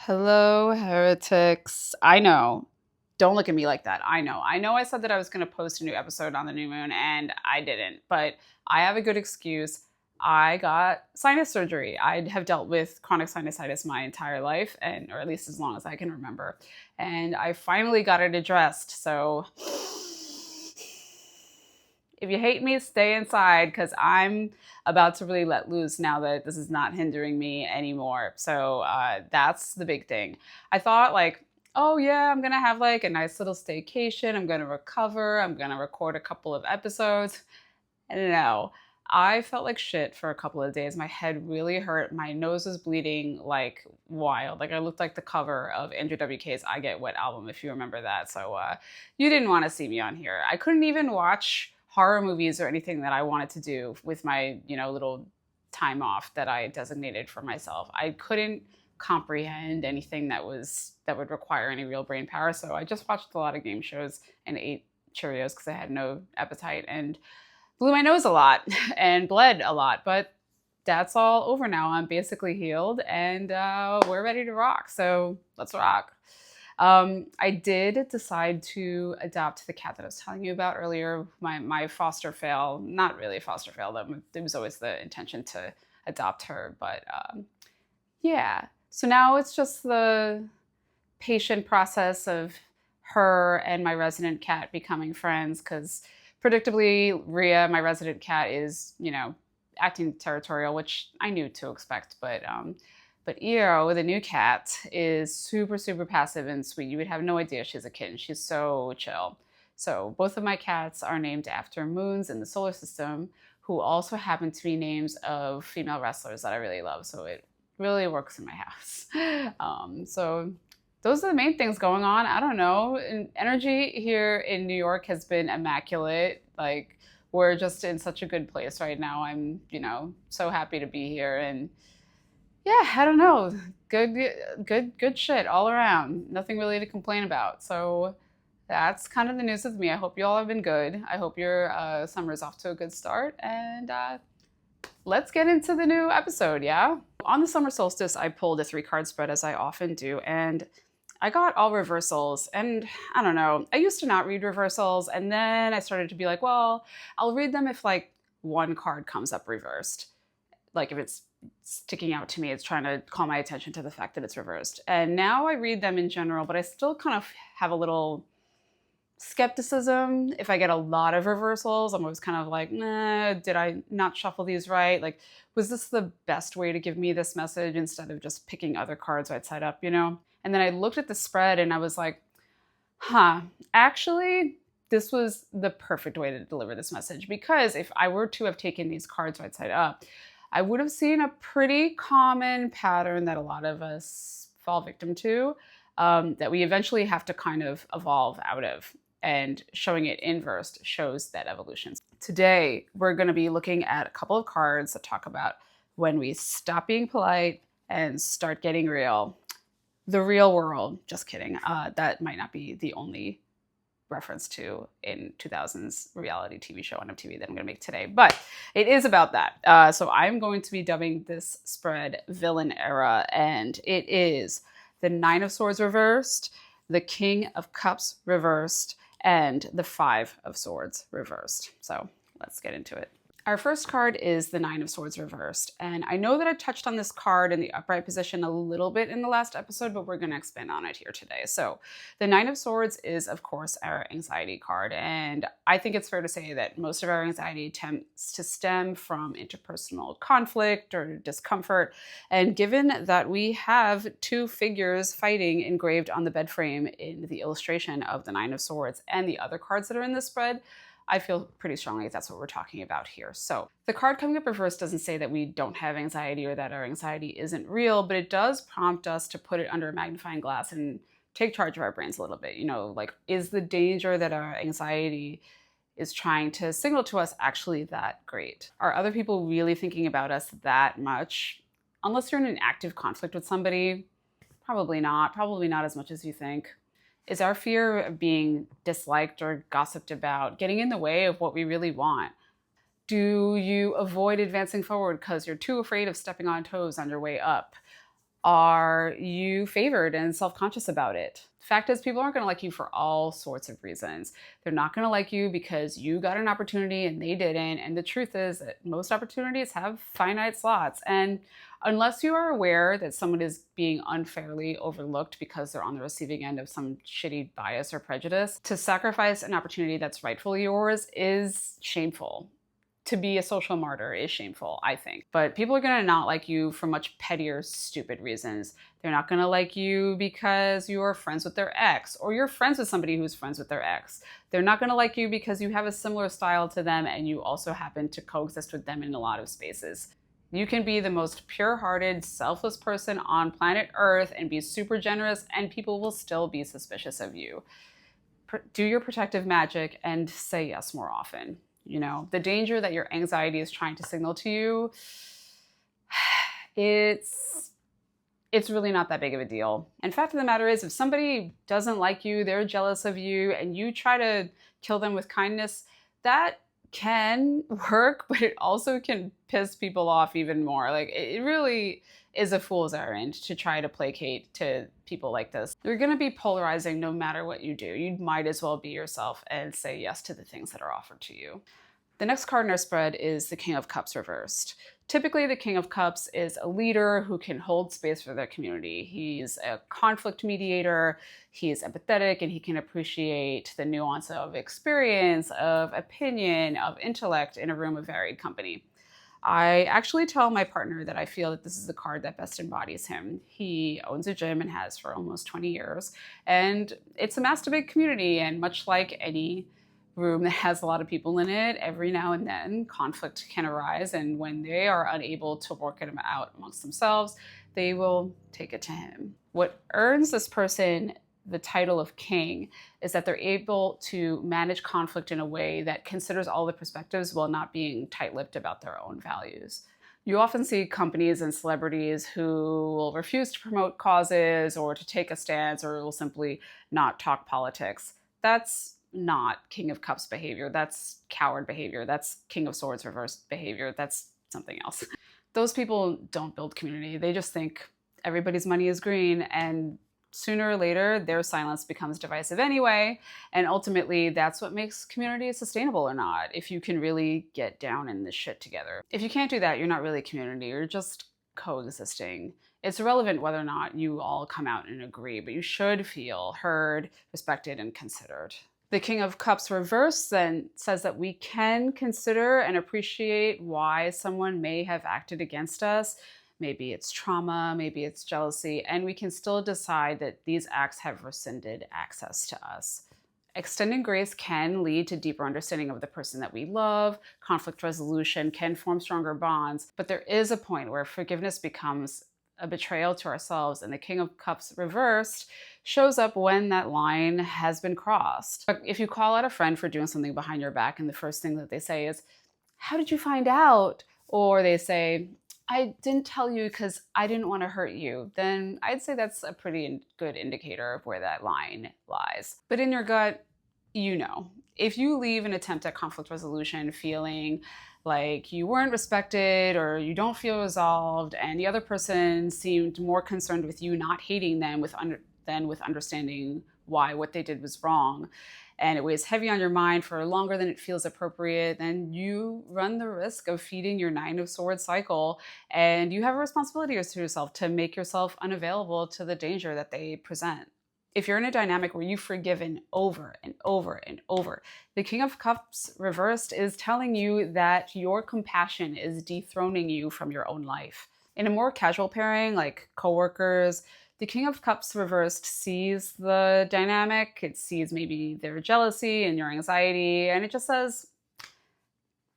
Hello, heretics. I know. Don't look at me like that. I know. I said that I was going to post a new episode on the new moon and I didn't, but I have a good excuse. I got sinus surgery. I have dealt with chronic sinusitis my entire life, or at least as long as I can remember. And I finally got it addressed. So if you hate me, stay inside because I'm about to really let loose now that this is not hindering me anymore. So that's the big thing. I thought oh yeah, I'm gonna have like a nice little staycation. I'm gonna recover. I'm gonna record a couple of episodes. And no, I felt like shit for a couple of days. My head really hurt. My nose was bleeding like wild. Like I looked like the cover of Andrew WK's I Get Wet album, if you remember that. So you didn't want to see me on here. I couldn't even watch horror movies or anything that I wanted to do with my, little time off that I designated for myself. I couldn't comprehend anything that would require any real brain power. So I just watched a lot of game shows and ate Cheerios because I had no appetite and blew my nose a lot and bled a lot. But that's all over now. I'm basically healed and we're ready to rock. So let's rock. I did decide to adopt the cat that I was telling you about earlier, my foster fail. Not really a foster fail, though. It was always the intention to adopt her. But yeah, so now it's just the patient process of her and my resident cat becoming friends because predictably, Rhea, my resident cat, is, acting territorial, which I knew to expect, but Io, the new cat, is super, super passive and sweet. You would have no idea she's a kitten. She's so chill. So both of my cats are named after moons in the solar system, who also happen to be names of female wrestlers that I really love. So it really works in my house. So those are the main things going on. I don't know. Energy here in New York has been immaculate. Like, we're just in such a good place right now. I'm, so happy to be here. And yeah, I don't know. Good shit all around. Nothing really to complain about. So that's kind of the news with me. I hope you all have been good. I hope your summer's off to a good start. And let's get into the new episode, yeah? On the summer solstice, I pulled a 3-card spread as I often do. And I got all reversals, and I don't know. I used to not read reversals, and then I started to be like, well, I'll read them if like one card comes up reversed. Like if it's sticking out to me, it's trying to call my attention to the fact that it's reversed. And now I read them in general, but I still kind of have a little skepticism. If I get a lot of reversals, I'm always kind of like, nah, did I not shuffle these right? Like, was this the best way to give me this message instead of just picking other cards right side up, And then I looked at the spread and I was like, actually, this was the perfect way to deliver this message. Because if I were to have taken these cards right side up, I would have seen a pretty common pattern that a lot of us fall victim to, that we eventually have to kind of evolve out of. And showing it inversed shows that evolution. Today, we're going to be looking at a couple of cards that talk about when we stop being polite and start getting real. The real world. Just kidding. That might not be the only reference to in 2000s reality TV show on MTV that I'm going to make today, but it is about that. So I'm going to be dubbing this spread Villain Era, and it is the 9 of Swords reversed, the King of Cups reversed, and the 5 of Swords reversed. So let's get into it. Our first card is the 9 of Swords reversed. And I know that I touched on this card in the upright position a little bit in the last episode, but we're going to expand on it here today. So the 9 of Swords is, of course, our anxiety card. And I think it's fair to say that most of our anxiety tends to stem from interpersonal conflict or discomfort. And given that we have 2 figures fighting engraved on the bed frame in the illustration of the 9 of Swords and the other cards that are in this spread, I feel pretty strongly that's what we're talking about here. So the card coming up reversed doesn't say that we don't have anxiety or that our anxiety isn't real, but it does prompt us to put it under a magnifying glass and take charge of our brains a little bit. Like, is the danger that our anxiety is trying to signal to us actually that great? Are other people really thinking about us that much? Unless you're in an active conflict with somebody, probably not as much as you think. Is our fear of being disliked or gossiped about getting in the way of what we really want? Do you avoid advancing forward because you're too afraid of stepping on toes on your way up? Are you favored and self-conscious about it? Fact is, people aren't going to like you for all sorts of reasons. They're not going to like you because you got an opportunity and they didn't. And the truth is that most opportunities have finite slots. And unless you are aware that someone is being unfairly overlooked because they're on the receiving end of some shitty bias or prejudice, to sacrifice an opportunity that's rightfully yours is shameful. To be a social martyr is shameful, I think. But people are gonna not like you for much pettier, stupid reasons. They're not gonna like you because you're friends with their ex, or you're friends with somebody who's friends with their ex. They're not gonna like you because you have a similar style to them and you also happen to coexist with them in a lot of spaces. You can be the most pure-hearted, selfless person on planet Earth and be super generous, and people will still be suspicious of you. Do your protective magic and say yes more often. You know, the danger that your anxiety is trying to signal to you, it's really not that big of a deal. And fact of the matter is, if somebody doesn't like you, they're jealous of you, and you try to kill them with kindness, that can work, but it also can piss people off even more. Like, it really is a fool's errand to try to placate to people like this. You're gonna be polarizing no matter what you do. You might as well be yourself and say yes to the things that are offered to you. The next card in our spread is the King of Cups reversed. Typically, the King of Cups is a leader who can hold space for their community. He's a conflict mediator, he's empathetic, and he can appreciate the nuance of experience, of opinion, of intellect in a room of varied company. I actually tell my partner that I feel that this is the card that best embodies him. He owns a gym and has for almost 20 years, and it's amassed a big community, and much like any room that has a lot of people in it, every now and then conflict can arise, and when they are unable to work it out amongst themselves, they will take it to him. What earns this person the title of king is that they're able to manage conflict in a way that considers all the perspectives while not being tight-lipped about their own values. You often see companies and celebrities who will refuse to promote causes or to take a stance, or will simply not talk politics. That's not King of Cups behavior. That's coward behavior. That's King of Swords reversed behavior. That's something else. Those people don't build community. They just think everybody's money is green, and sooner or later, their silence becomes divisive anyway, and ultimately, that's what makes community sustainable or not, if you can really get down in this shit together. If you can't do that, you're not really community, you're just coexisting. It's irrelevant whether or not you all come out and agree, but you should feel heard, respected, and considered. The King of Cups reversed then says that we can consider and appreciate why someone may have acted against us. Maybe it's trauma, maybe it's jealousy, and we can still decide that these acts have rescinded access to us. Extending grace can lead to deeper understanding of the person that we love. Conflict resolution can form stronger bonds, but there is a point where forgiveness becomes a betrayal to ourselves, and the King of Cups reversed shows up when that line has been crossed. If you call out a friend for doing something behind your back and the first thing that they say is, "How did you find out?" Or they say, "I didn't tell you because I didn't want to hurt you," then I'd say that's a pretty good indicator of where that line lies. But in your gut, you know. If you leave an attempt at conflict resolution feeling like you weren't respected or you don't feel resolved, and the other person seemed more concerned with you not hating them than with understanding why what they did was wrong, and it weighs heavy on your mind for longer than it feels appropriate, then you run the risk of feeding your Nine of Swords cycle, and you have a responsibility to yourself to make yourself unavailable to the danger that they present. If you're in a dynamic where you've forgiven over and over and over, the King of Cups reversed is telling you that your compassion is dethroning you from your own life. In a more casual pairing, like coworkers, the King of Cups reversed sees the dynamic. It sees maybe their jealousy and your anxiety, and it just says,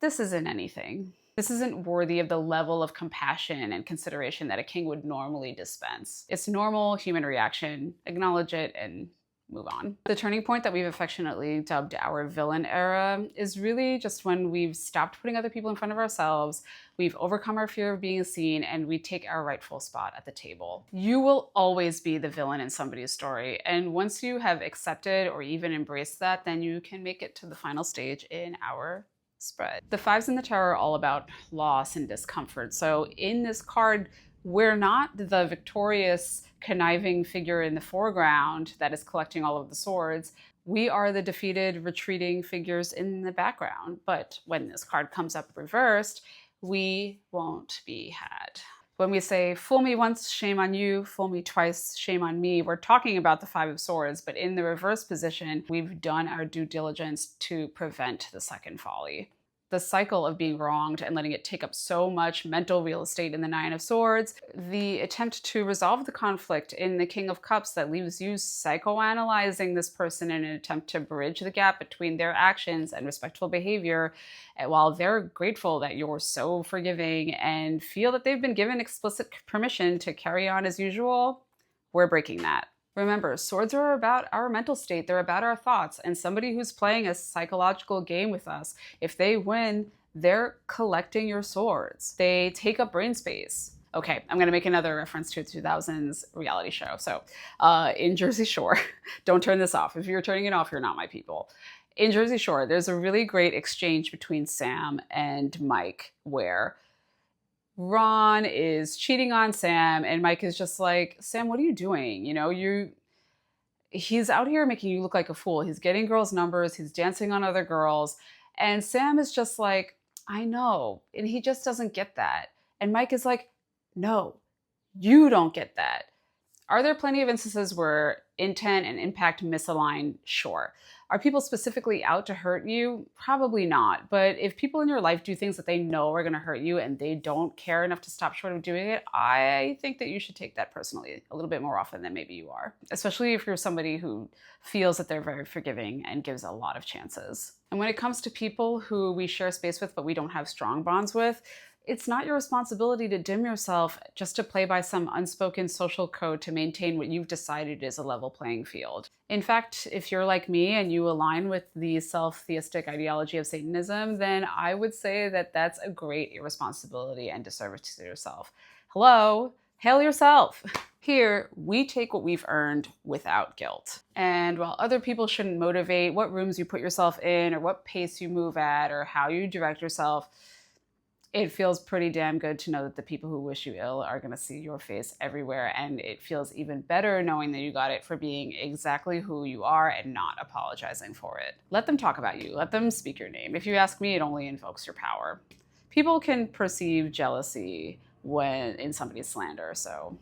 this isn't anything. This isn't worthy of the level of compassion and consideration that a king would normally dispense. It's normal human reaction. Acknowledge it and move on. The turning point that we've affectionately dubbed our villain era is really just when we've stopped putting other people in front of ourselves, we've overcome our fear of being seen, and we take our rightful spot at the table. You will always be the villain in somebody's story, and once you have accepted or even embraced that, then you can make it to the final stage in our spread. The fives in the tarot are all about loss and discomfort. So in this card, We're not the victorious, conniving figure in the foreground that is collecting all of the swords. We are the defeated, retreating figures in the background. But when this card comes up reversed, we won't be had. When we say, fool me once, shame on you, fool me twice, shame on me, we're talking about the Five of Swords, but in the reverse position, we've done our due diligence to prevent the second folly. The cycle of being wronged and letting it take up so much mental real estate in the Nine of Swords, the attempt to resolve the conflict in the King of Cups that leaves you psychoanalyzing this person in an attempt to bridge the gap between their actions and respectful behavior, while they're grateful that you're so forgiving and feel that they've been given explicit permission to carry on as usual, we're breaking that. Remember, swords are about our mental state, they're about our thoughts, and somebody who's playing a psychological game with us, if they win, they're collecting your swords. They take up brain space. Okay, I'm gonna make another reference to a 2000s reality show. So, in Jersey Shore, don't turn this off. If you're turning it off, you're not my people. In Jersey Shore, there's a really great exchange between Sam and Mike where Ron is cheating on Sam and Mike is just like, Sam, what are you doing? You know, he's out here making you look like a fool. He's getting girls' numbers, he's dancing on other girls. And Sam is just like, I know. And he just doesn't get that. And Mike is like, no, you don't get that. Are there plenty of instances where intent and impact misalign? Sure. Are people specifically out to hurt you? Probably not. But if people in your life do things that they know are going to hurt you and they don't care enough to stop short of doing it, I think that you should take that personally a little bit more often than maybe you are. Especially if you're somebody who feels that they're very forgiving and gives a lot of chances. And when it comes to people who we share space with but we don't have strong bonds with, it's not your responsibility to dim yourself just to play by some unspoken social code to maintain what you've decided is a level playing field. In fact, if you're like me and you align with the self-theistic ideology of Satanism, then I would say that that's a great irresponsibility and disservice to yourself. Hello, hail yourself. Here, we take what we've earned without guilt. And while other people shouldn't motivate what rooms you put yourself in or what pace you move at or how you direct yourself, it feels pretty damn good to know that the people who wish you ill are going to see your face everywhere, and it feels even better knowing that you got it for being exactly who you are and not apologizing for it. Let them talk about you. Let them speak your name. If you ask me, it only invokes your power. People can perceive jealousy when in somebody's slander, so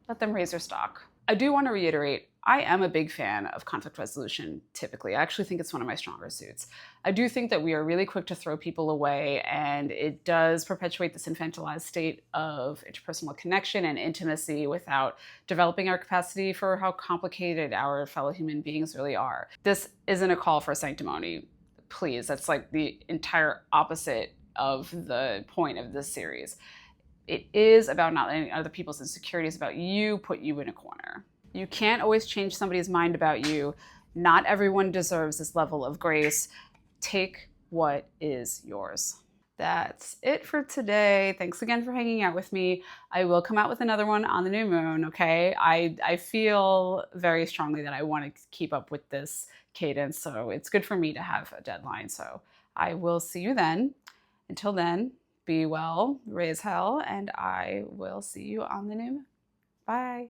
let them raise their stock. I do want to reiterate, I am a big fan of conflict resolution typically. I actually think it's one of my stronger suits. I do think that we are really quick to throw people away, and it does perpetuate this infantilized state of interpersonal connection and intimacy without developing our capacity for how complicated our fellow human beings really are. This isn't a call for sanctimony, please. That's like the entire opposite of the point of this series. It is about not letting other people's insecurities about you put you in a corner. You can't always change somebody's mind about you. Not everyone deserves this level of grace. Take what is yours. That's it for today. Thanks again for hanging out with me. I will come out with another one on the new moon, okay? I feel very strongly that I want to keep up with this cadence, so it's good for me to have a deadline. So I will see you then. Until then, be well, raise hell, and I will see you on the new moon. Bye.